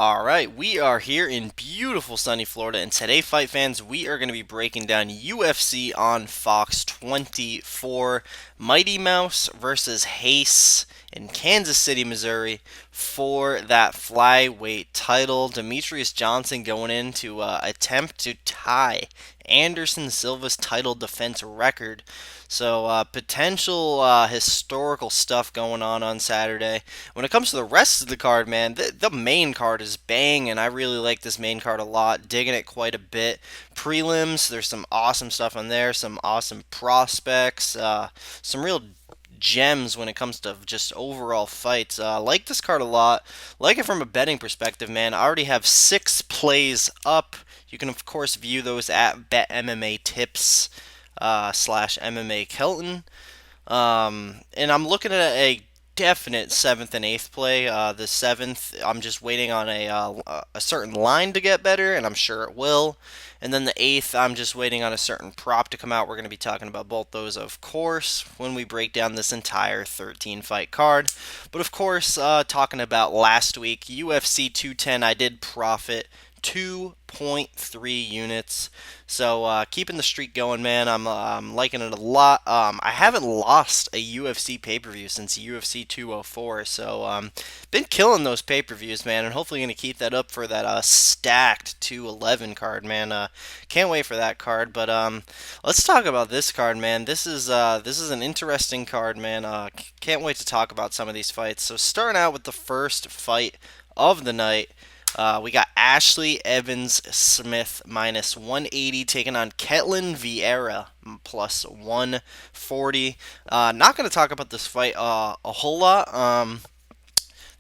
All right, we are here in beautiful sunny Florida, and today, fight fans, we are going to be breaking down UFC on Fox 24, Mighty Mouse versus Reis in Kansas City, Missouri, for that flyweight title. Demetrius Johnson going in to attempt to tie Anderson Silva's title defense record. So potential historical stuff going on Saturday. When it comes to the rest of the card, man, the main card is bang, and I really like this main card a lot. Digging it quite a bit. Prelims, there's some awesome stuff on there. Some awesome prospects. Some real gems when it comes to just overall fights. Like this card a lot. Like it from a betting perspective, man. I already have 6 plays up. You can of course view those at Bet MMA Tips slash MMAKelton. And I'm looking at a definite seventh and eighth play. The seventh, I'm just waiting on a certain line to get better, and I'm sure it will. And then the eighth, I'm just waiting on a certain prop to come out. We're going to be talking about both those, of course, when we break down this entire 13 fight card. But of course, talking about last week, UFC 210, I did profit 2.3 units. So keeping the streak going, man. I'm liking it a lot. I haven't lost a UFC pay-per-view since UFC 204, so been killing those pay-per-views, man, and hopefully going to keep that up for that stacked 211 card, man. Can't wait for that card. But let's talk about this card, man. This is an interesting card, man. Can't wait to talk about some of these fights. So starting out with the first fight of the night. We got Ashley Evans Smith minus 180 taking on Ketlin Viera plus 140. Not going to talk about this fight a whole lot.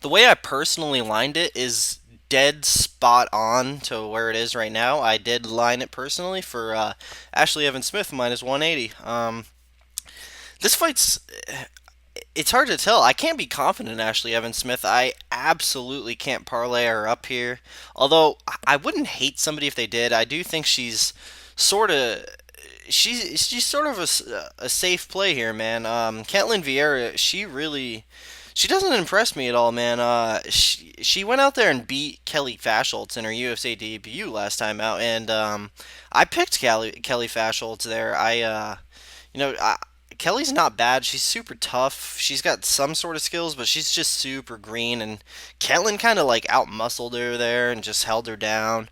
The way I personally lined it is dead spot on to where it is right now. I did line it personally for Ashley Evans Smith minus 180. This fight's it's hard to tell. I can't be confident in Ashley Evans Smith. I absolutely can't parlay her up here. Although I wouldn't hate somebody if they did. I do think sort of she's sort of a safe play here, man. Ketlin Vieira, she doesn't impress me at all, man. She went out there and beat Kelly Fashholtz in her UFC debut last time out, and I picked Kelly Fashholtz there. You know, Kelly's not bad. She's super tough. She's got some sort of skills, but she's just super green. And Ketlin kind of like outmuscled her there and just held her down.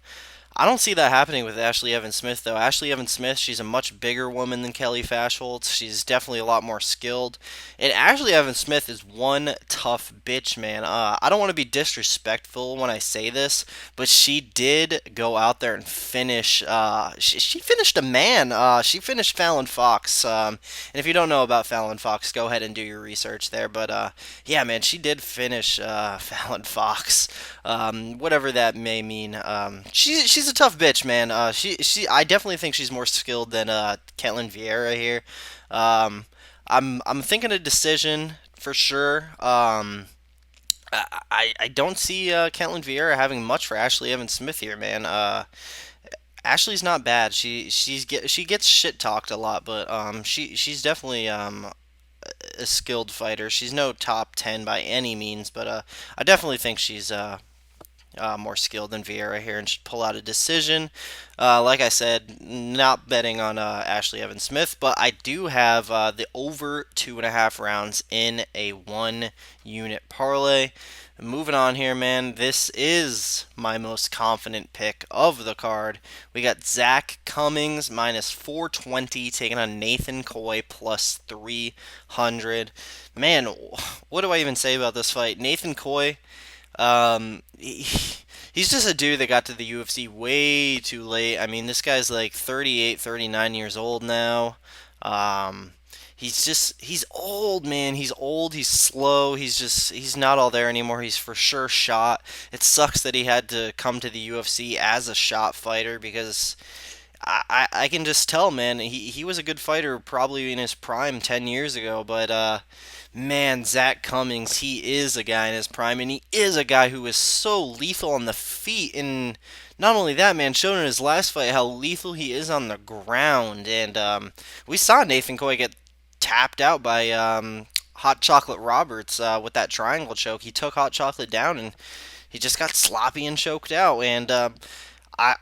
I don't see that happening with Ashley Evans Smith, though. Ashley Evans Smith, she's a much bigger woman than Kelly Fashholtz. She's definitely a lot more skilled. And Ashley Evans Smith is one tough bitch, man. I don't want to be disrespectful when I say this, but she did go out there and finish. She finished a man. She finished Fallon Fox. And if you don't know about Fallon Fox, go ahead and do your research there. But yeah, man, she did finish Fallon Fox. Whatever that may mean. She's a tough bitch, man. I definitely think she's more skilled than Ketlin Vieira here. Um, I'm thinking a decision for sure. I don't see Ketlin Vieira having much for Ashley Evans Smith here, man. Ashley's not bad. She gets shit talked a lot, but she's definitely a skilled fighter. She's no top 10 by any means, but I definitely think she's more skilled than Viera here and should pull out a decision. Like I said, not betting on Ashley Evans Smith, but I do have the over 2.5 rounds in a 1 unit parlay. Moving on here, man. This is my most confident pick of the card. We got Zach Cummings minus 420 taking on Nathan Coy plus 300. Man, what do I even say about this fight? Nathan Coy, he's just a dude that got to the UFC way too late. I mean, this guy's like 38, 39 years old now. Um, he's old, man. He's old. He's slow. He's not all there anymore. He's for sure shot. It sucks that he had to come to the UFC as a shot fighter because I can just tell, man, he was a good fighter probably in his prime 10 years ago, but man, Zach Cummings, he is a guy in his prime, and he is a guy who is so lethal on the feet, and not only that, man, showed in his last fight how lethal he is on the ground, and we saw Nathan Coy get tapped out by Hot Chocolate Roberts with that triangle choke. He took Hot Chocolate down, and he just got sloppy and choked out. And I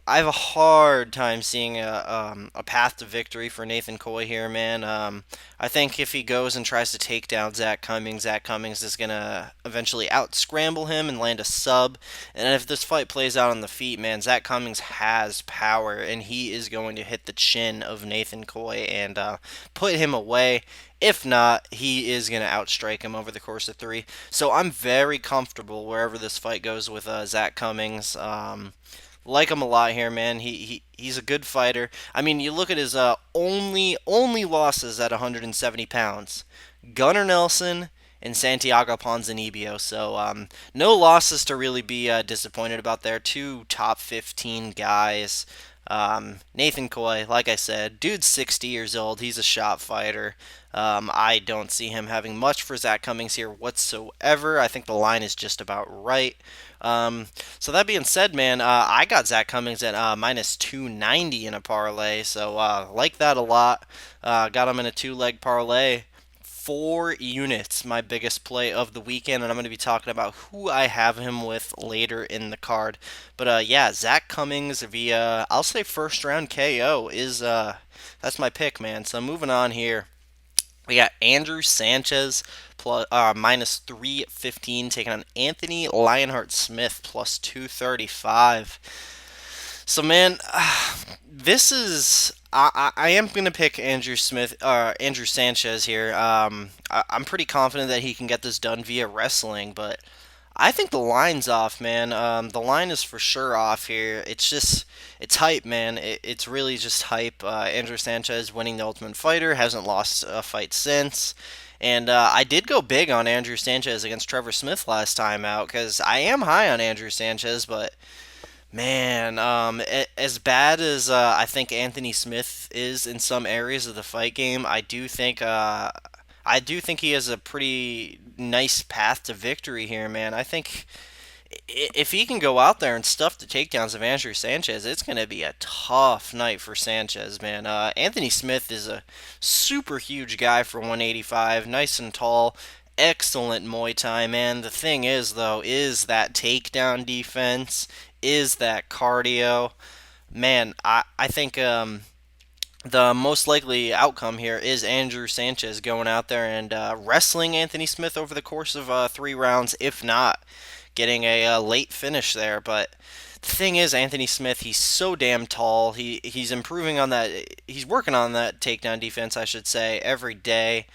have a hard time seeing a path to victory for Nathan Coy here, man. I think if he goes and tries to take down Zach Cummings is gonna eventually out scramble him and land a sub. And if this fight plays out on the feet, man, Zach Cummings has power, and he is going to hit the chin of Nathan Coy and put him away. If not, he is going to outstrike him over the course of three. So I'm very comfortable wherever this fight goes with Zach Cummings. Like him a lot here, man. He's a good fighter. I mean, you look at his only losses at 170 pounds: Gunnar Nelson and Santiago Ponzinibbio. So no losses to really be disappointed about there. Two top 15 guys. Nathan Coy, like I said, dude's 60 years old. He's a shot fighter. I don't see him having much for Zach Cummings here whatsoever. I think the line is just about right. So that being said, man, I got Zach Cummings at minus 290 in a parlay, so like that a lot. Got him in a two-leg parlay. 4 units, my biggest play of the weekend, and I'm going to be talking about who I have him with later in the card. But yeah, Zach Cummings via, I'll say first round KO is that's my pick, man. So moving on here. We got Andrew Sanchez plus minus 315 taking on Anthony Lionheart Smith plus 235. So man, this is I am gonna pick Andrew Sanchez here. I'm pretty confident that he can get this done via wrestling, but I think the line's off, man. The line is for sure off here. It's hype, man. It's really just hype. Andrew Sanchez winning the Ultimate Fighter, hasn't lost a fight since. And I did go big on Andrew Sanchez against Trevor Smith last time out because I am high on Andrew Sanchez, but man, as bad as I think Anthony Smith is in some areas of the fight game, I do think he has a pretty nice path to victory here, man. I think if he can go out there and stuff the takedowns of Andrew Sanchez, it's going to be a tough night for Sanchez, man. Anthony Smith is a super huge guy for 185, nice and tall, excellent Muay Thai, man. The thing is, though, is that takedown defense, is that cardio. Man, I think the most likely outcome here is Andrew Sanchez going out there and wrestling Anthony Smith over the course of 3 rounds, if not getting a late finish there. But the thing is, Anthony Smith, he's so damn tall. He's improving on that. He's working on that takedown defense, I should say, every day.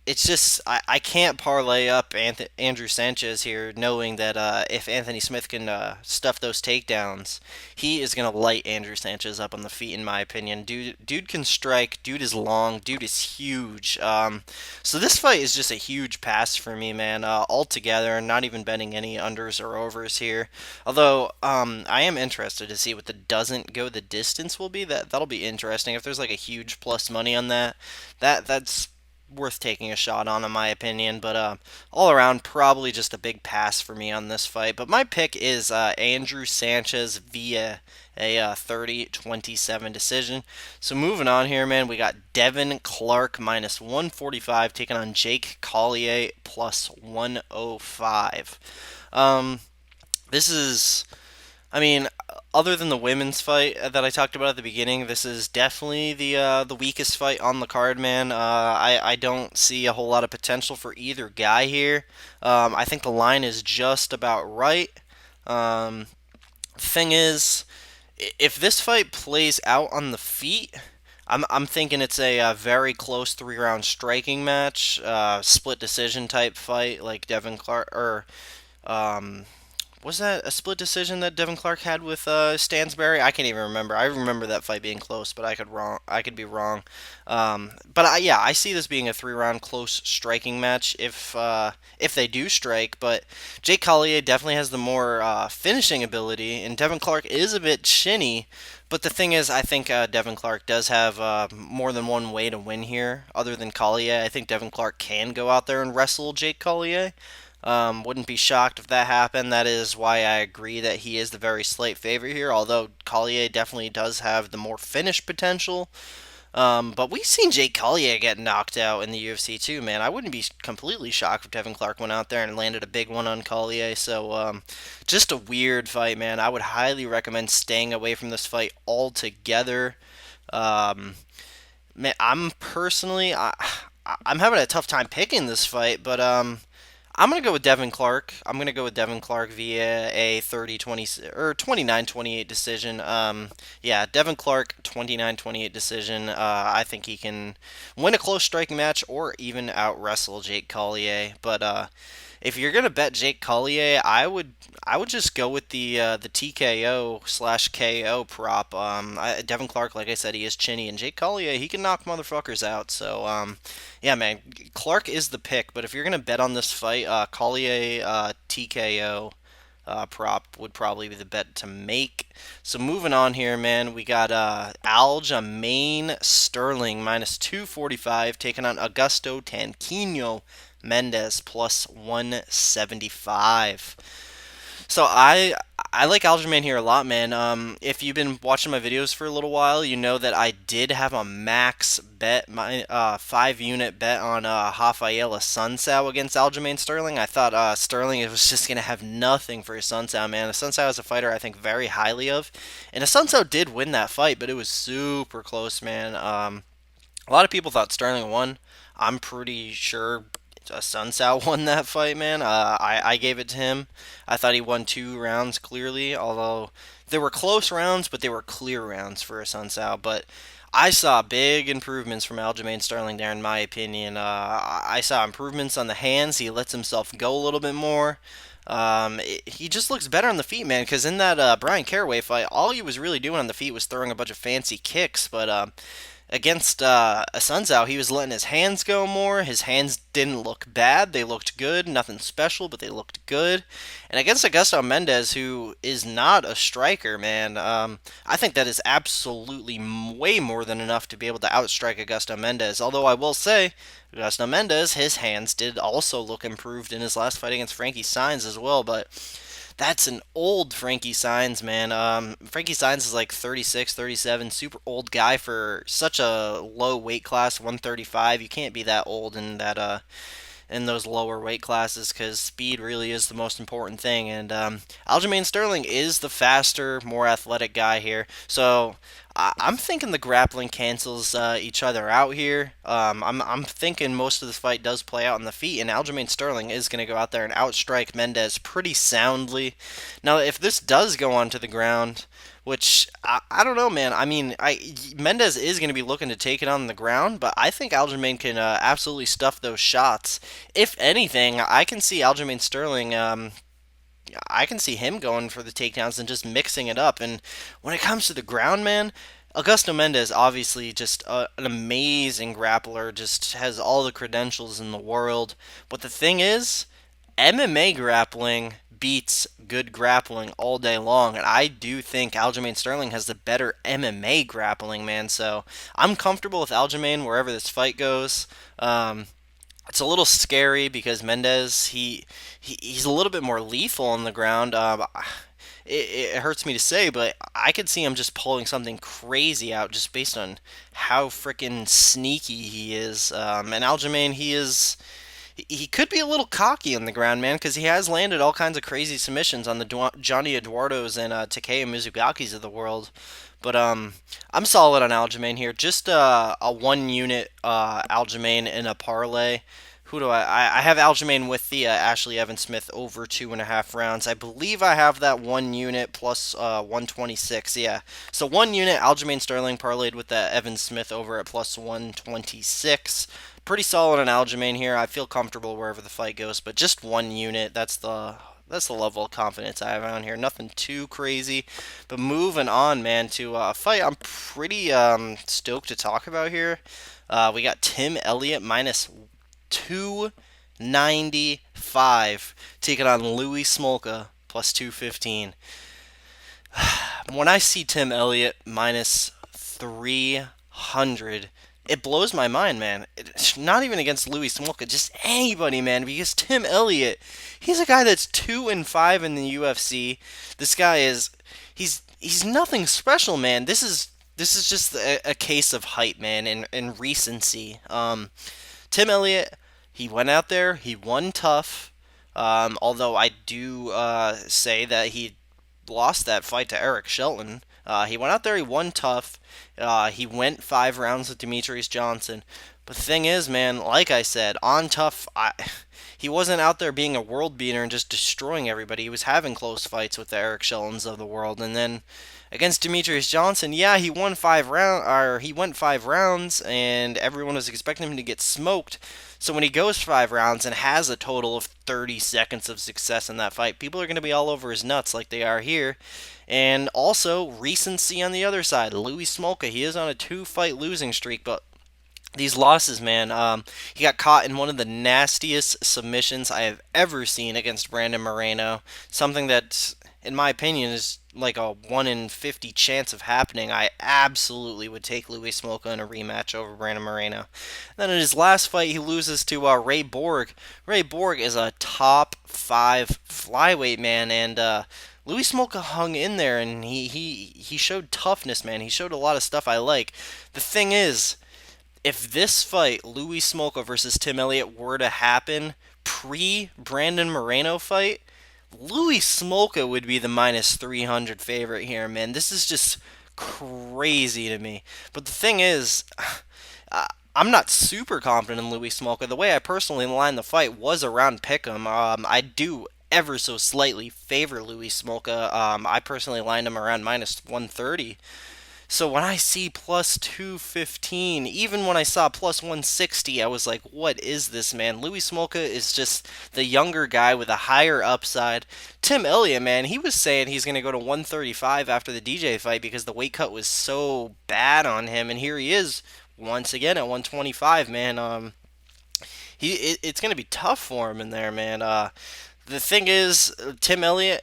It's just I can't parlay up Andrew Sanchez here, knowing that if Anthony Smith can stuff those takedowns, he is gonna light Andrew Sanchez up on the feet, in my opinion. Dude can strike. Dude is long. Dude is huge. So this fight is just a huge pass for me, man. Altogether, not even betting any unders or overs here. Although I am interested to see what the doesn't go the distance will be. That'll be interesting. If there's like a huge plus money on that's worth taking a shot on, in my opinion. But all around, probably just a big pass for me on this fight. But my pick is Andrew Sanchez via a 30-27 decision. So moving on here, man, we got Devin Clark minus 145 taking on Jake Collier plus 105. This is, I mean, other than the women's fight that I talked about at the beginning, this is definitely the weakest fight on the card, man. I don't see a whole lot of potential for either guy here. I think the line is just about right. Thing is, if this fight plays out on the feet, I'm thinking it's a very close 3 round striking match, split decision type fight like Devin Clark or um, was that a split decision that Devin Clark had with Stansberry? I can't even remember. I remember that fight being close, but I could be wrong. But yeah, I see this being a 3 round close striking match if they do strike. But Jake Collier definitely has the more finishing ability, and Devin Clark is a bit chinny. But the thing is, I think Devin Clark does have more than one way to win here, other than Collier. I think Devin Clark can go out there and wrestle Jake Collier. Wouldn't be shocked if that happened. That is why I agree that he is the very slight favorite here, although Collier definitely does have the more finish potential. But we've seen Jake Collier get knocked out in the UFC too, man. I wouldn't be completely shocked if Devin Clark went out there and landed a big one on Collier. So, just a weird fight, man. I would highly recommend staying away from this fight altogether. Um, Man, I'm having a tough time picking this fight, but I'm gonna go with Devin Clark. I'm gonna go with Devin Clark via a 30-20 or 29-28 decision. Yeah, Devin Clark 29-28 decision. I think he can win a close striking match or even out wrestle Jake Collier. But if you're gonna bet Jake Collier, I would just go with the TKO slash KO prop. Devin Clark, like I said, he is chinny, and Jake Collier, he can knock motherfuckers out. So yeah, man, Clark is the pick. But if you're gonna bet on this fight, Collier TKO. Prop would probably be the bet to make. So moving on here, man, we got Aljamain Sterling minus 245 taking on Augusto Tanquino Mendes plus 175. So I like Aljamain here a lot, man. If you've been watching my videos for a little while, you know that I did have a max bet, my 5 unit bet on Rafael Sunsao against Aljamain Sterling. I thought Sterling was just gonna have nothing for Sunsao, man. Sunsao is a fighter I think very highly of, and Sunsao did win that fight, but it was super close, man. A lot of people thought Sterling won. I'm pretty sure Sunsao won that fight, man. I gave it to him. I thought he won 2 rounds clearly, although they were close rounds, but they were clear rounds for a Sunsao. But I saw big improvements from Aljamain Sterling there, in my opinion. I saw improvements on the hands. He lets himself go a little bit more. He just looks better on the feet, man. Because in that Brian Caraway fight, all he was really doing on the feet was throwing a bunch of fancy kicks. But against Asunzao, he was letting his hands go more. His hands didn't look bad. They looked good. Nothing special, but they looked good. And against Augusto Mendes, who is not a striker, man, I think that is absolutely way more than enough to be able to outstrike Augusto Mendes. Although I will say, Augusto Mendes, his hands did also look improved in his last fight against Frankie Saenz as well, but that's an old Frankie Saenz, man. Frankie Saenz is like 36, 37, super old guy for such a low weight class, 135. You can't be that old in those lower weight classes because speed really is the most important thing. And Aljamain Sterling is the faster, more athletic guy here. So I'm thinking the grappling cancels each other out here. I'm thinking most of this fight does play out on the feet, and Aljamain Sterling is going to go out there and outstrike Mendes pretty soundly. Now, if this does go onto the ground, which I don't know, man. I mean, Mendes is going to be looking to take it on the ground, but I think Aljamain can absolutely stuff those shots. If anything, I can see Aljamain Sterling. I can see him going for the takedowns and just mixing it up. And when it comes to the ground, man, Augusto Mendes obviously just an amazing grappler, just has all the credentials in the world. But the thing is, MMA grappling beats good grappling all day long, and I do think Aljamain Sterling has the better MMA grappling, man. So I'm comfortable with Aljamain wherever this fight goes. It's a little scary because Mendes he's a little bit more lethal on the ground. It hurts me to say, but I could see him just pulling something crazy out just based on how freaking sneaky he is. And Aljamain, he could be a little cocky on the ground, man, because he has landed all kinds of crazy submissions on the Johnny Eduardo's and Takeya Mizugaki's of the world. But I'm solid on Aljamain here. Just a 1 unit Aljamain in a parlay. Who do I have Aljamain with the Ashley Evan Smith over 2.5 rounds. I believe I have that 1 unit plus 126. Yeah. So 1 unit Aljamain Sterling parlayed with the Evan Smith over at plus 126. Pretty solid on Aljamain here. I feel comfortable wherever the fight goes, but just 1 unit. That's the level of confidence I have on here. Nothing too crazy. But moving on, man, to a fight I'm pretty stoked to talk about here. We got Tim Elliott minus 295 taking on Louis Smolka plus 215. When I see Tim Elliott minus 300, it blows my mind, man. It's not even against Louis Smolka, just anybody, man. Because Tim Elliott, he's a guy that's 2-5 in the UFC. This guy is, he's nothing special, man. This is this is just a case of hype, man, and recency. Tim Elliott, he went out there, he won tough. Although I do say that he lost that fight to Eric Shelton. He went out there, he won tough. He went 5 rounds with Demetrius Johnson. But the thing is, man, like I said, on tough, he wasn't out there being a world beater and just destroying everybody. He was having close fights with the Eric Sheltons of the world, and then against Demetrius Johnson, yeah, he went 5 rounds, and everyone was expecting him to get smoked. So when he goes 5 rounds and has a total of 30 seconds of success in that fight, people are going to be all over his nuts like they are here. And also recency on the other side. Louis Smolka, he is on a 2-fight losing streak, but these losses, man. He got caught in one of the nastiest submissions I have ever seen against Brandon Moreno. Something that, in my opinion, is like a 1 in 50 chance of happening. I absolutely would take Louis Smolka in a rematch over Brandon Moreno. Then in his last fight, he loses to Ray Borg. Ray Borg is a top 5 flyweight, man, and Louis Smolka hung in there, and he showed toughness, man. He showed a lot of stuff I like. The thing is, if this fight, Louis Smolka versus Tim Elliott, were to happen pre Brandon Moreno fight, Louis Smolka would be the minus 300 favorite here, man. This is just crazy to me. But the thing is, I'm not super confident in Louis Smolka. The way I personally lined the fight was around Pick'em. I do ever so slightly favor Louis Smolka. I personally lined him around minus 130. So when I see plus 215, even when I saw plus 160, I was like, what is this, man? Louis Smolka is just the younger guy with a higher upside. Tim Elliott, man, he was saying he's going to go to 135 after the DJ fight because the weight cut was so bad on him, and here he is once again at 125, man. It's going to be tough for him in there, man. The thing is, Tim Elliott,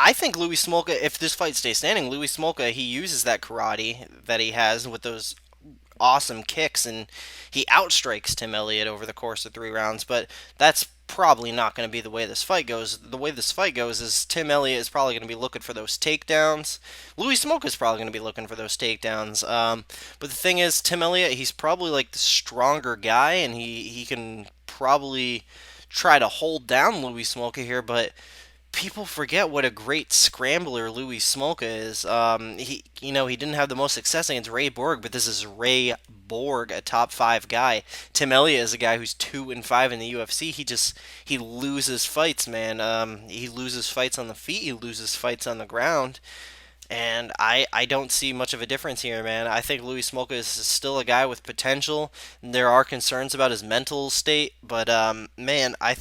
I think Louis Smolka, if this fight stays standing, Louis Smolka, he uses that karate that he has with those awesome kicks, and he outstrikes Tim Elliott over the course of 3 rounds. But that's probably not going to be the way this fight goes. The way this fight goes is Tim Elliott is probably going to be looking for those takedowns. Louis Smolka is probably going to be looking for those takedowns. But the thing is, Tim Elliott, he's probably like the stronger guy, and he can probably try to hold down Louis Smolka here, but people forget what a great scrambler Louis Smolka is. He didn't have the most success against Ray Borg, but this is Ray Borg, a top 5 guy. Tim Elliott is a guy who's 2-5 in the UFC. He loses fights, man. He loses fights on the feet. He loses fights on the ground. And I don't see much of a difference here, man. I think Louis Smolka is still a guy with potential. There are concerns about his mental state, but man, I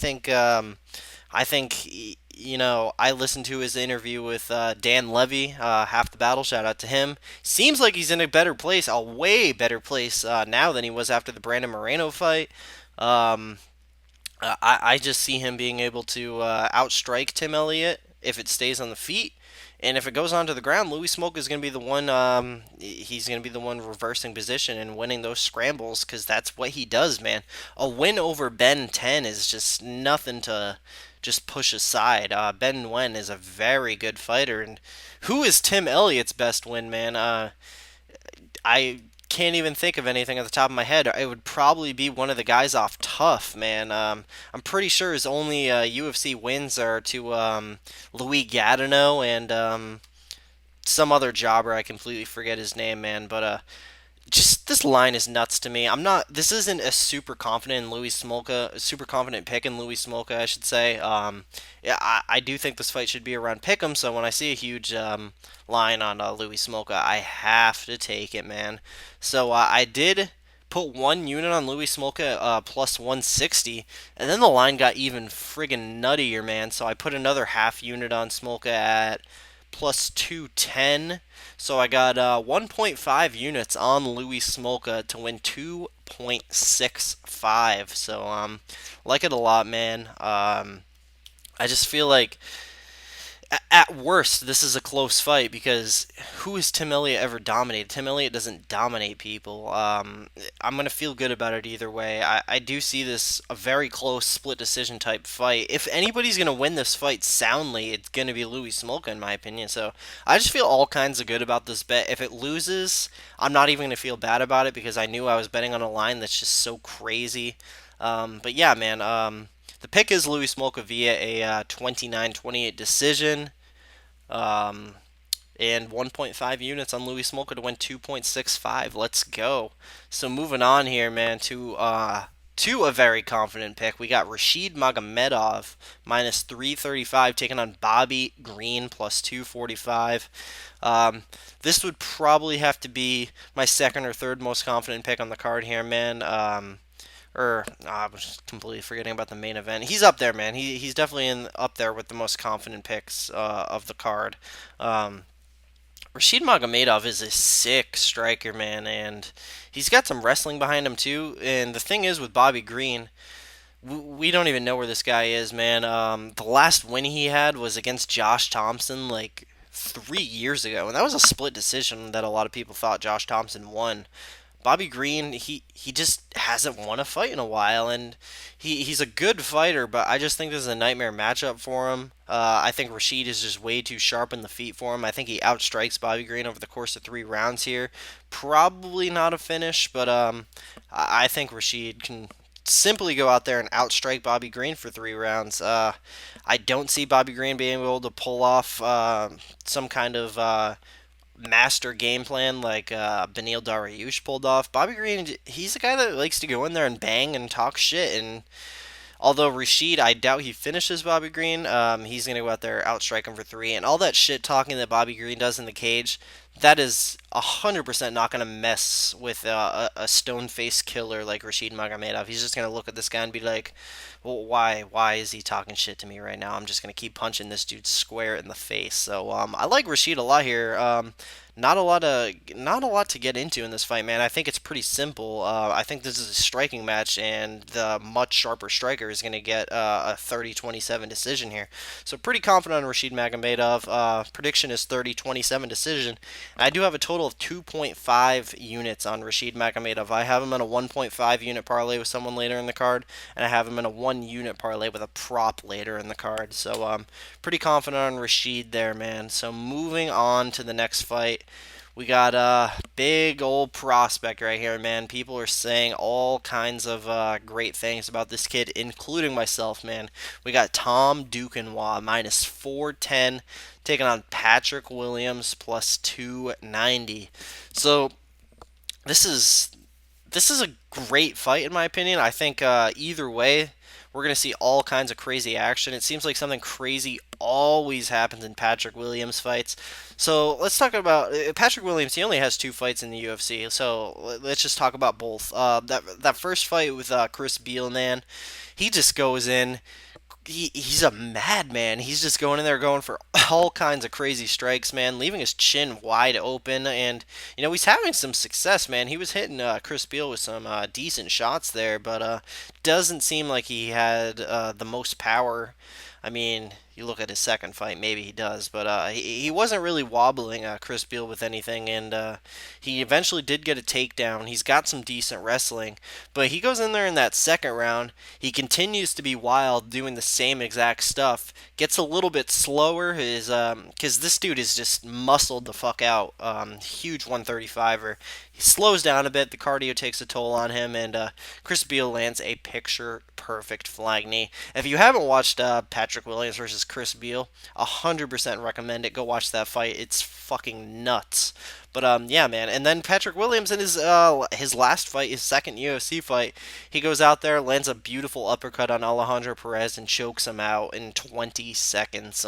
listened to his interview with Dan Levy, Half the Battle. Shout out to him. Seems like he's in a better place, a way better place now than he was after the Brandon Moreno fight. Um, I just see him being able to outstrike Tim Elliott if it stays on the feet. And if it goes onto the ground, Louis Smolka is going to be the one. He's going to be the one reversing position and winning those scrambles because that's what he does, man. A win over Ben 10 is just nothing to just push aside. Ben Nguyen is a very good fighter, and who is Tim Elliott's best win, man? I can't even think of anything at the top of my head. It would probably be one of the guys off Tough, man. I'm pretty sure his only UFC wins are to Louis Gatineau and some other jobber. I completely forget his name, man. But just this line is nuts to me. I'm not. This isn't a super confident in Louis Smolka, a super confident pick in Louis Smolka, I should say. Yeah, I do think this fight should be around pick'em. So when I see a huge line on Louis Smolka, I have to take it, man. So I did put 1 unit on Louis Smolka plus 160, and then the line got even friggin' nuttier, man. So I put another half unit on Smolka at plus 210. So I got 1.5 units on Louis Smolka to win 2.65. So like it a lot, man. I just feel like At worst, this is a close fight because who has Tim Elliott ever dominated? Tim Elliott doesn't dominate people. I'm going to feel good about it either way. I do see this a very close split decision type fight. If anybody's going to win this fight soundly, it's going to be Louis Smolka, in my opinion. So I just feel all kinds of good about this bet. If it loses, I'm not even going to feel bad about it because I knew I was betting on a line that's just so crazy. But yeah, man. The pick is Louis Smolka via a 29-28 decision, um, and 1.5 units on Louis Smolka to win 2.65. Let's go. So moving on here, man, to a very confident pick. We got Rashid Magomedov minus 335 taking on Bobby Green plus 245. This would probably have to be my second or third most confident pick on the card here, man. I was completely forgetting about the main event. He's up there, man. He's definitely up there with the most confident picks of the card. Um, Rashid Magomedov is a sick striker, man, and he's got some wrestling behind him too. And the thing is with Bobby Green, we don't even know where this guy is, man. The last win he had was against Josh Thompson like 3 years ago, and that was a split decision that a lot of people thought Josh Thompson won. Bobby Green, he just hasn't won a fight in a while, and he's a good fighter, but I just think this is a nightmare matchup for him. I think Rashid is just way too sharp in the feet for him. I think he outstrikes Bobby Green over the course of 3 rounds here. Probably not a finish, but I think Rashid can simply go out there and outstrike Bobby Green for 3 rounds. I don't see Bobby Green being able to pull off some kind of master game plan like Beneil Dariush pulled off. Bobby Green, he's a guy that likes to go in there and bang and talk shit. And although Rashid, I doubt he finishes Bobby Green, he's going to go out there, outstrike him for three. And all that shit talking that Bobby Green does in the cage, that is 100% not going to mess with a stone-faced killer like Rashid Magomedov. He's just going to look at this guy and be like, well, why is he talking shit to me right now? I'm just going to keep punching this dude square in the face. So I like Rashid a lot here. Not a lot to get into in this fight, man. I think it's pretty simple. I think this is a striking match, and the much sharper striker is going to get a 30-27 decision here. So pretty confident on Rashid Magomedov. Prediction is 30-27 decision. And I do have a total of 2.5 units on Rashid Magomedov. I have him in a 1.5 unit parlay with someone later in the card, and I have him in a 1 unit parlay with a prop later in the card. So pretty confident on Rashid there, man. So moving on to the next fight. We got a big old prospect right here, man. People are saying all kinds of great things about this kid, including myself, man. We got Tom Duquesnoy minus 410 taking on Patrick Williams plus 290. So this is a great fight in my opinion. I think either way, we're going to see all kinds of crazy action. It seems like something crazy always happens in Patrick Williams fights. So let's talk about Patrick Williams. He only has 2 fights in the UFC, so let's just talk about both. That first fight with Chris Beal, man, he just goes in. He's a madman. He's just going in there going for all kinds of crazy strikes, man, leaving his chin wide open. And, he's having some success, man. He was hitting Chris Beal with some decent shots there, but doesn't seem like he had the most power. I mean, you look at his second fight, maybe he does, but he wasn't really wobbling Chris Beal with anything, and he eventually did get a takedown. He's got some decent wrestling, but he goes in there in that second round. He continues to be wild, doing the same exact stuff. Gets a little bit slower, because this dude is just muscled the fuck out. Huge 135er. He slows down a bit. The cardio takes a toll on him, and Chris Beal lands a picture-perfect flying knee. If you haven't watched Patrick Williams versus Chris Beal, 100% recommend it. Go watch that fight. It's fucking nuts. But yeah, man. And then Patrick Williams in his last fight, his second UFC fight, he goes out there, lands a beautiful uppercut on Alejandro Perez, and chokes him out in 20 seconds.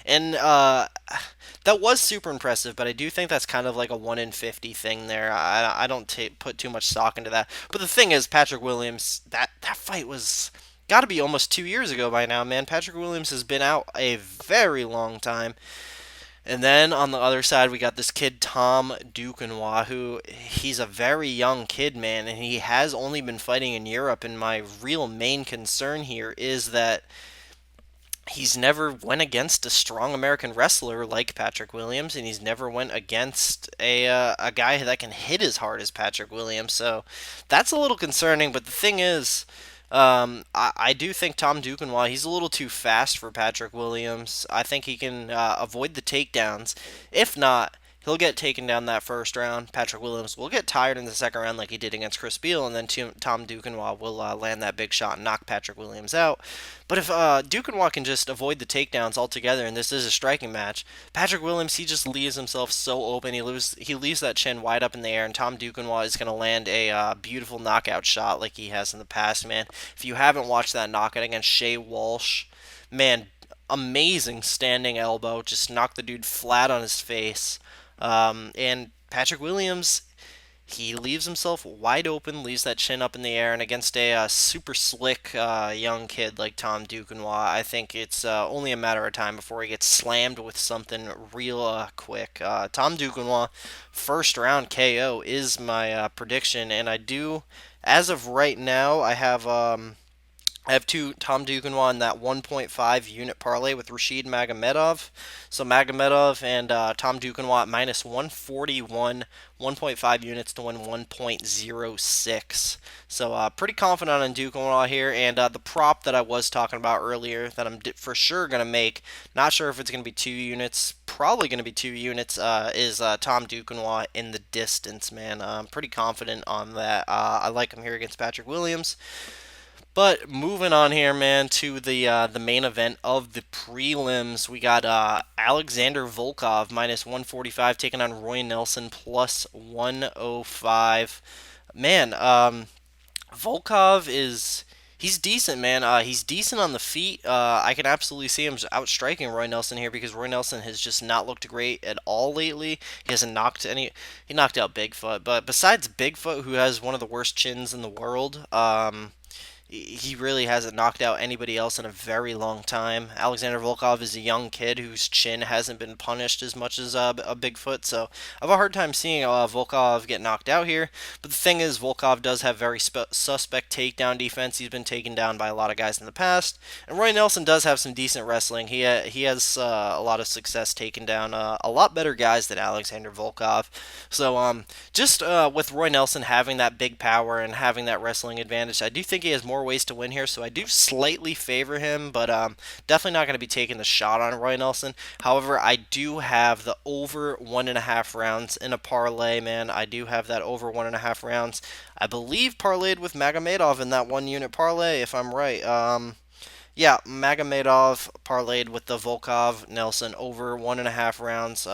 And that was super impressive, but I do think that's kind of like a 1 in 50 thing there. I don't put too much stock into that. But the thing is, Patrick Williams, that fight was got to be almost 2 years ago by now, man. Patrick Williams has been out a very long time. And then on the other side, we got this kid, Tom Duquesnoy, who he's a very young kid, man, and he has only been fighting in Europe. And my real main concern here is that he's never went against a strong American wrestler like Patrick Williams, and he's never went against a guy that can hit as hard as Patrick Williams. So that's a little concerning. But the thing is, I do think Tom Duquesnoy, he's a little too fast for Patrick Williams. I think he can avoid the takedowns. If not, he'll get taken down that first round. Patrick Williams will get tired in the second round like he did against Chris Beal, and then Tom Duquesnoy will land that big shot and knock Patrick Williams out. But if Duquesnoy can just avoid the takedowns altogether, and this is a striking match, Patrick Williams, he just leaves himself so open. He leaves that chin wide up in the air, and Tom Duquesnoy is going to land a beautiful knockout shot like he has in the past, man. If you haven't watched that knockout against Shea Walsh, man, amazing standing elbow, just knocked the dude flat on his face. And Patrick Williams, he leaves himself wide open, leaves that chin up in the air, and against a super slick young kid like Tom Duquesnoy, I think it's only a matter of time before he gets slammed with something real quick. Tom Duquesnoy, first round KO is my prediction, and I do, as of right now, I have two Tom Duquesnoy in that 1.5 unit parlay with Rashid Magomedov. So Magomedov and Tom Duquesnoy at minus 141, 1.5 units to win 1.06. So pretty confident on Duquesnoy here. And the prop that I was talking about earlier that I'm for sure going to make, not sure if it's going to be 2 units, probably going to be 2 units, is Tom Duquesnoy in the distance, man. I'm pretty confident on that. I like him here against Patrick Williams. But moving on here, man, to the main event of the prelims, we got Alexander Volkov minus 145 taking on Roy Nelson plus 105. Man, Volkov is he's decent, man. He's decent on the feet. I can absolutely see him outstriking Roy Nelson here because Roy Nelson has just not looked great at all lately. He hasn't knocked any. He knocked out Bigfoot, but besides Bigfoot, who has one of the worst chins in the world, he really hasn't knocked out anybody else in a very long time. Alexander Volkov is a young kid whose chin hasn't been punished as much as a Bigfoot, so I have a hard time seeing Volkov get knocked out here. But the thing is, Volkov does have very suspect takedown defense. He's been taken down by a lot of guys in the past, and Roy Nelson does have some decent wrestling. He has a lot of success taking down a lot better guys than Alexander Volkov. So just with Roy Nelson having that big power and having that wrestling advantage, I do think he has more ways to win here, so I do slightly favor him, but definitely not going to be taking the shot on Roy Nelson. However, I do have the over 1.5 rounds in a parlay, man. I do have that over 1.5 rounds. I believe parlayed with Magomedov in that 1 unit parlay, if I'm right. Yeah, Magomedov parlayed with the Volkov Nelson over 1.5 rounds.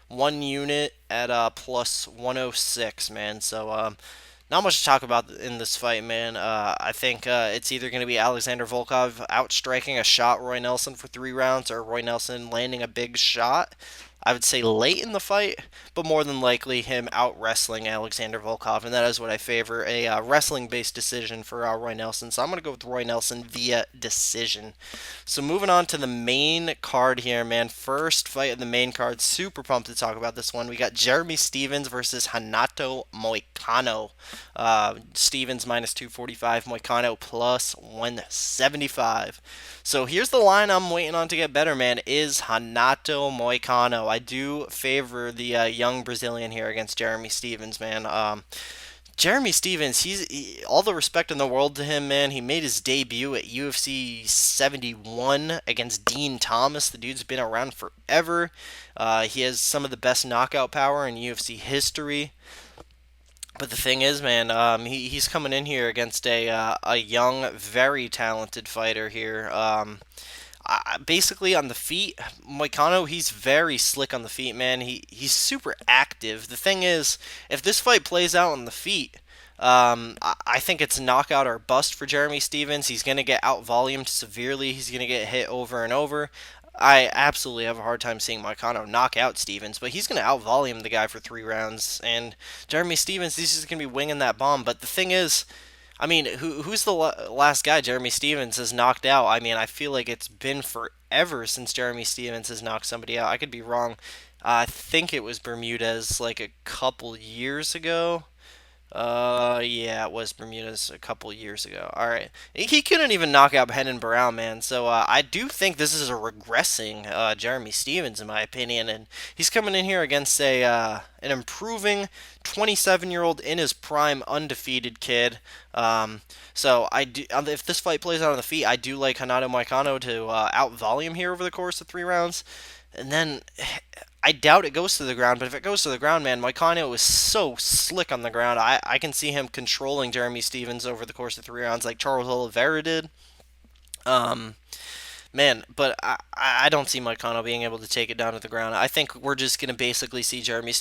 1 unit at plus 106, man. So not much to talk about in this fight, man. I think it's either going to be Alexander Volkov outstriking a shot Roy Nelson for 3 rounds, or Roy Nelson landing a big shot. I would say late in the fight, but more than likely him out wrestling Alexander Volkov, and that is what I favor, a wrestling based decision for Roy Nelson. So I'm going to go with Roy Nelson via decision. So moving on to the main card here, man. First fight of the main card. Super pumped to talk about this one. We got Jeremy Stephens versus Renato Moicano. Stephens minus 245, Moicano plus 175. So here's the line I'm waiting on to get better, man, is Renato Moicano. I do favor the young Brazilian here against Jeremy Stephens, man. Jeremy Stephens, all the respect in the world to him, man. He made his debut at UFC 71 against Dean Thomas. The dude's been around forever. He has some of the best knockout power in UFC history. But the thing is, man, he's coming in here against a young, very talented fighter here. Basically on the feet, Moicano, he's very slick on the feet, man. He's super active. The thing is, if this fight plays out on the feet, I think it's knockout or bust for Jeremy Stephens. He's going to get out volumed severely. He's going to get hit over and over. I absolutely have a hard time seeing Moicano knock out Stephens, but he's going to out-volume the guy for 3 rounds. And Jeremy Stephens, he's just going to be winging that bomb. But the thing is, I mean, who's the last guy Jeremy Stephens has knocked out? I mean, I feel like it's been forever since Jeremy Stephens has knocked somebody out. I could be wrong. I think it was Bermudez like a couple years ago. Yeah, it was Bermuda's a couple years ago. All right, he couldn't even knock out Henan Brown, man. So I do think this is a regressing Jeremy Stevens, in my opinion, and he's coming in here against a an improving 27-year-old in his prime, undefeated kid. So I do, if this fight plays out on the feet, I do like Hanato Moicano to out volume here over the course of 3 rounds. And then I doubt it goes to the ground, but if it goes to the ground, man, Moicano is so slick on the ground. I can see him controlling Jeremy Stevens over the course of 3 rounds like Charles Oliveira did. Um, Man, but I don't see Moicano being able to take it down to the ground. I think we're just going to basically see Jeremy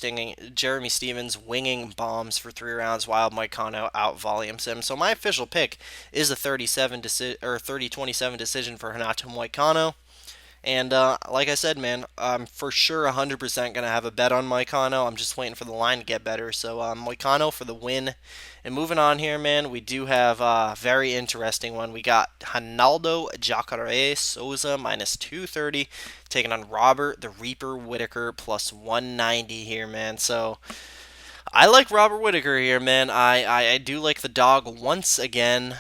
Stevens winging bombs for 3 rounds while Moicano out volumes him. So my official pick is a 30-27 decision for Renato Moicano. And like I said, man, I'm for sure 100% going to have a bet on Moicano. I'm just waiting for the line to get better. So Moicano for the win. And moving on here, man, we do have a very interesting one. We got Ronaldo Jacare Souza minus 230 taking on Robert the Reaper Whittaker plus 190 here, man. So I like Robert Whittaker here, man. I do like the dog once again.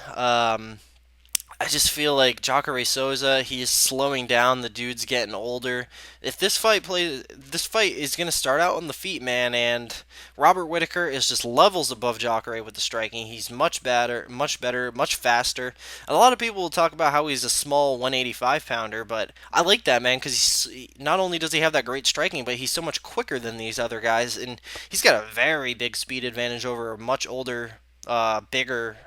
I just feel like Jacare Souza, he's slowing down. The dude's getting older. If this fight is gonna start out on the feet, man. And Robert Whittaker is just levels above Jacare with the striking. He's much better, much faster. And a lot of people will talk about how he's a small 185 pounder, but I like that, man, because not only does he have that great striking, but he's so much quicker than these other guys, and he's got a very big speed advantage over a much older, bigger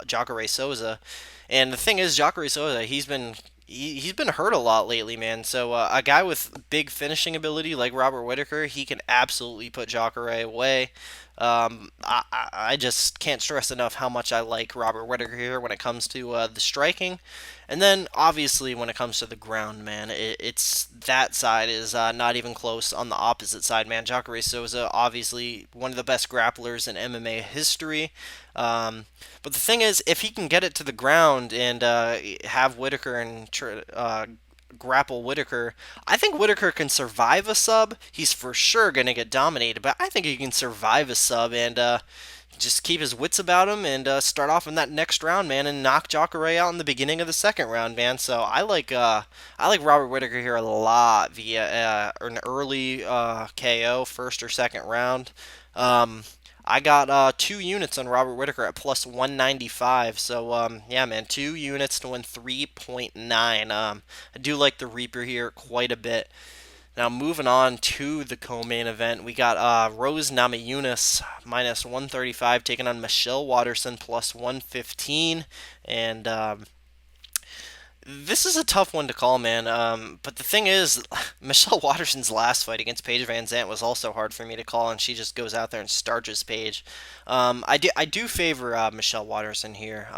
Jacare Souza. And the thing is, Jacare Souza, he's been hurt a lot lately, man. So a guy with big finishing ability like Robert Whittaker, he can absolutely put Jacare away. I just can't stress enough how much I like Robert Whittaker here when it comes to the striking. And then obviously when it comes to the ground, man, it's that side is not even close on the opposite side, man. Jacare Souza, obviously one of the best grapplers in MMA history. But the thing is, if he can get it to the ground and have Whittaker and grapple Whittaker, I think Whittaker can survive a sub. He's for sure going to get dominated, but I think he can survive a sub and just keep his wits about him and start off in that next round, man, and knock Jacare out in the beginning of the second round, man. So I like Robert Whittaker here a lot via an early KO, first or second round. Um, I got 2 units on Robert Whittaker at plus 195. So, yeah, man, 2 units to win 3.9. I do like the Reaper here quite a bit. Now, moving on to the co-main event, we got Rose Namajunas minus 135 taking on Michelle Waterson plus 115. And this is a tough one to call, man. But the thing is, Michelle Waterson's last fight against Paige Van Zant was also hard for me to call, and she just goes out there and starches Paige. I do favor Michelle Waterson here.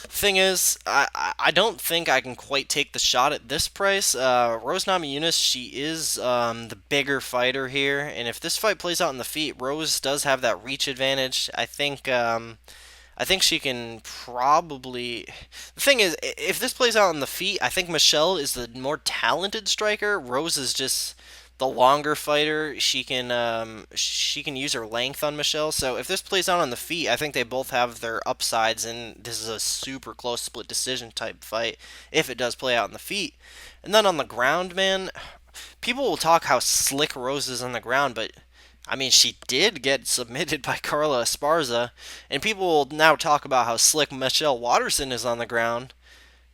Thing is, I don't think I can quite take the shot at this price. Rose Namajunas, she is the bigger fighter here, and if this fight plays out in the feet, Rose does have that reach advantage. I think she can probably. The thing is, if this plays out on the feet, I think Michelle is the more talented striker. Rose is just the longer fighter. She can use her length on Michelle. So if this plays out on the feet, I think they both have their upsides, and this is a super close split decision type fight if it does play out on the feet. And then on the ground, man, people will talk how slick Rose is on the ground, but I mean, she did get submitted by Carla Esparza, and people will now talk about how slick Michelle Waterson is on the ground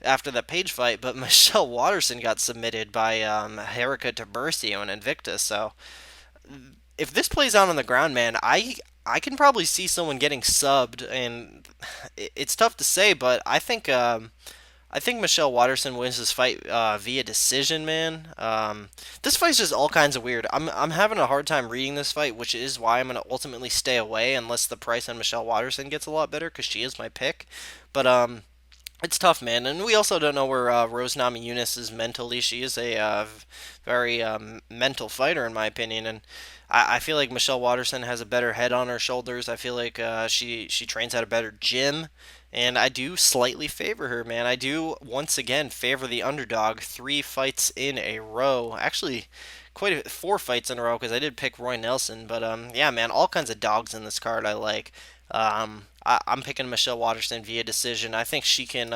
after that Page fight, but Michelle Waterson got submitted by Erica Tabercio and Invictus. So if this plays out on the ground, man, I can probably see someone getting subbed, and it's tough to say, but I think Michelle Waterson wins this fight via decision, man. This fight's just all kinds of weird. I'm having a hard time reading this fight, which is why I'm gonna ultimately stay away unless the price on Michelle Waterson gets a lot better, because she is my pick. But it's tough, man. And we also don't know where Rose Namajunas is mentally. She is a very mental fighter, in my opinion, and I feel like Michelle Waterson has a better head on her shoulders. I feel like she trains at a better gym, And I do slightly favor her, man. I do once again favor the underdog. 3 fights in a row. Actually, quite 4 fights in a row because I did pick Roy Nelson. But yeah, man, all kinds of dogs in this card I like. I'm picking Michelle Waterson via decision. I think she can.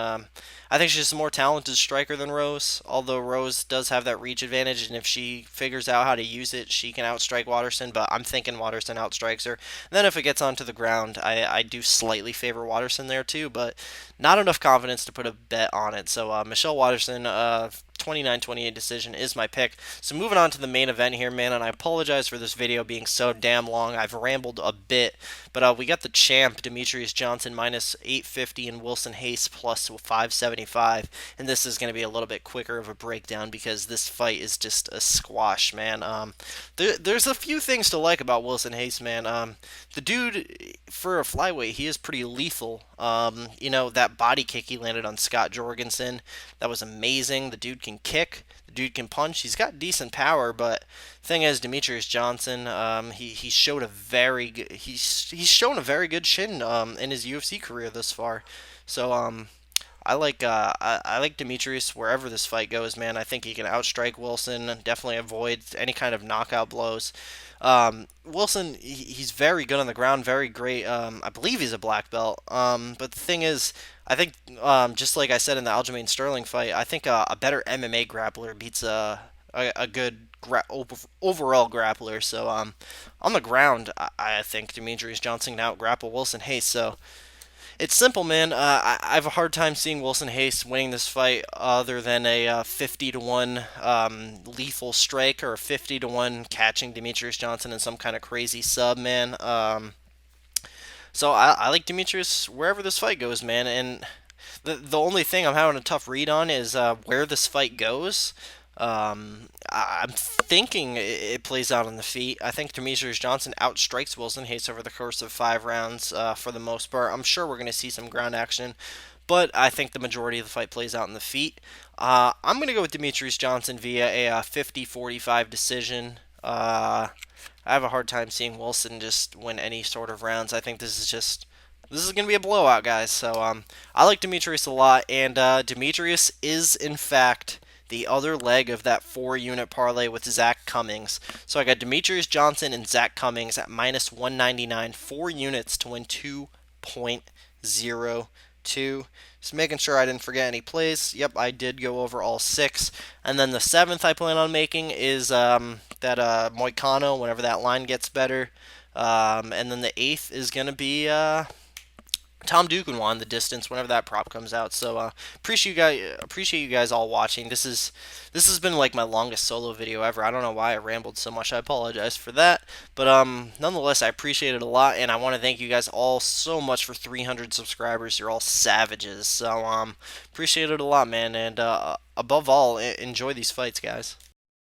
I think she's a more talented striker than Rose. Although Rose does have that reach advantage, and if she figures out how to use it, she can outstrike Waterson. But I'm thinking Waterson outstrikes her. Then if it gets onto the ground, I do slightly favor Waterson there too, but not enough confidence to put a bet on it. So Michelle Waterson, 29-28 decision is my pick. So moving on to the main event here, man, and I apologize for this video being so damn long. I've rambled a bit, but we got the champ, Demetrius Johnson, minus 850, and Wilson Hayes plus 575, and this is going to be a little bit quicker of a breakdown because this fight is just a squash, man. There's a few things to like about Wilson Hayes, man. The dude, for a flyweight, he is pretty lethal. That body kick he landed on Scott Jorgensen, that was amazing. The dude can kick. The dude can punch. He's got decent power, but thing is, Demetrius Johnson, he showed a very good, he's shown a very good chin in his UFC career thus far. So I like Demetrius wherever this fight goes, man. I think he can outstrike Wilson, definitely avoid any kind of knockout blows. Wilson, he's very good on the ground, very great. I believe he's a black belt. But the thing is, I think just like I said in the Aljamain Sterling fight, I think a better MMA grappler beats a good overall grappler. So on the ground, I think Demetrius Johnson can out grapple Wilson Hayes. So it's simple, man. I have a hard time seeing Wilson Hayes winning this fight other than a 50-1 lethal strike or a 50-1 catching Demetrius Johnson in some kind of crazy sub, man. So I like Demetrius wherever this fight goes, man. And the only thing I'm having a tough read on is where this fight goes. I'm thinking it plays out on the feet. I think Demetrius Johnson outstrikes Wilson Hayes over the course of 5 rounds for the most part. I'm sure we're going to see some ground action, but I think the majority of the fight plays out in the feet. I'm going to go with Demetrius Johnson via a 50-45 decision. I have a hard time seeing Wilson just win any sort of rounds. I think this is going to be a blowout, guys. So I like Demetrius a lot, and Demetrius is, in fact, the other leg of that 4-unit parlay with Zach Cummings. So I got Demetrius Johnson and Zach Cummings at minus 199, 4 units to win 2.02. Just making sure I didn't forget any plays. Yep, I did go over all 6. And then the 7th I plan on making is that Moicano, whenever that line gets better. And then the 8th is going to be Tom Duquesnoy in the distance whenever that prop comes out. So appreciate you guys all watching. This has been like my longest solo video ever. I don't know why I rambled so much. I apologize for that. But nonetheless, I appreciate it a lot, and I want to thank you guys all so much for 300 subscribers. You're all savages. So appreciate it a lot, man. And above all, enjoy these fights, guys.